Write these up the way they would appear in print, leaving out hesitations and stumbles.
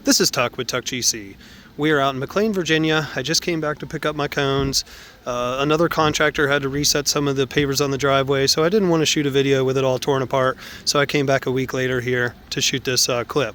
This is Tuck with Tuck GC. We are out in McLean, Virginia. I just came back to pick up my cones. Another contractor had to reset some of the pavers on the driveway, so I didn't want to shoot a video with it all torn apart, so I came back a week later here to shoot this clip.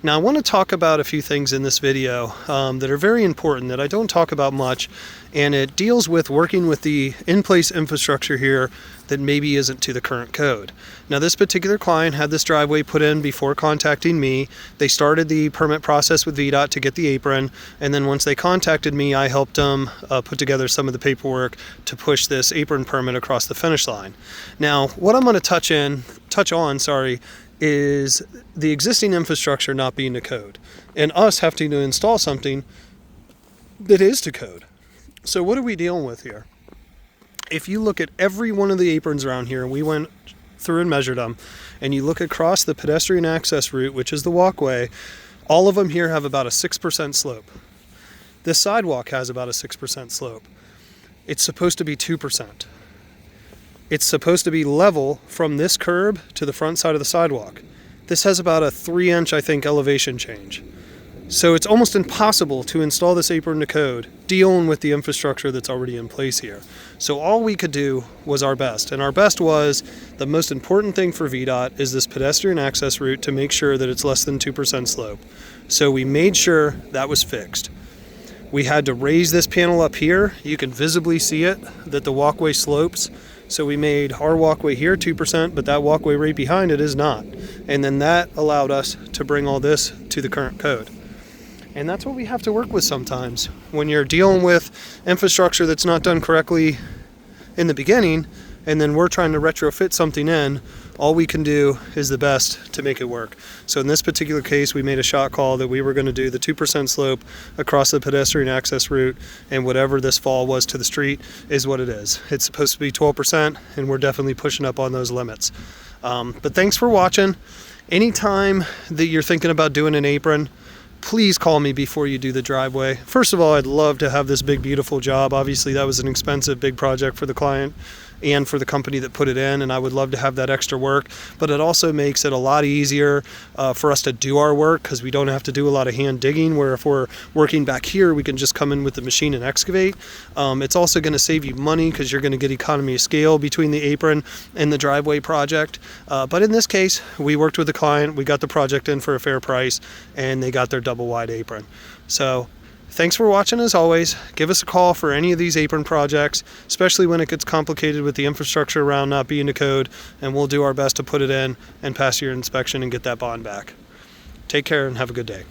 Now I want to talk about a few things in this video that are very important that I don't talk about much, and it deals with working with the in-place infrastructure here that maybe isn't to the current code. Now this particular client had this driveway put in before contacting me. They started the permit process with VDOT to get the apron, and then once they contacted me, I helped them put together some of the paperwork to push this apron permit across the finish line. Now what I'm going to touch on is the existing infrastructure not being to code and us having to install something that is to code. So what are we dealing with here? If you look at every one of the aprons around here, we went through and measured them, and you look across the pedestrian access route, which is the walkway, all of them here have about a 6% slope. This sidewalk has about a 6% slope. It's supposed to be 2%. It's supposed to be level from this curb to the front side of the sidewalk. This has about a 3-inch, I think, elevation change. So it's almost impossible to install this apron to code, dealing with the infrastructure that's already in place here. So all we could do was our best, and our best was the most important thing for VDOT is this pedestrian access route to make sure that it's less than 2% slope. So we made sure that was fixed. We had to raise this panel up here. You can visibly see it, that the walkway slopes. So we made our walkway here 2%, but that walkway right behind it is not. And then that allowed us to bring all this to the current code. And that's what we have to work with sometimes. When you're dealing with infrastructure that's not done correctly in the beginning, and then we're trying to retrofit something in, all we can do is the best to make it work. So in this particular case, we made a shot call that we were going to do the 2% slope across the pedestrian access route, and whatever this fall was to the street is what it is. It's supposed to be 12%, and we're definitely pushing up on those limits. But thanks for watching. Anytime that you're thinking about doing an apron, please call me before you do the driveway. First of all, I'd love to have this big, beautiful job. Obviously, that was an expensive, big project for the client and for the company that put it in, and I would love to have that extra work. But it also makes it a lot easier for us to do our work because we don't have to do a lot of hand digging, where if we're working back here, we can just come in with the machine and excavate. It's also going to save you money because you're going to get economy of scale between the apron and the driveway project. But in this case, we worked with the client, we got the project in for a fair price, and they got their double wide apron. So thanks for watching. As always, give us a call for any of these apron projects, especially when it gets complicated with the infrastructure around not being to code, and we'll do our best to put it in and pass your inspection and get that bond back. Take care and have a good day.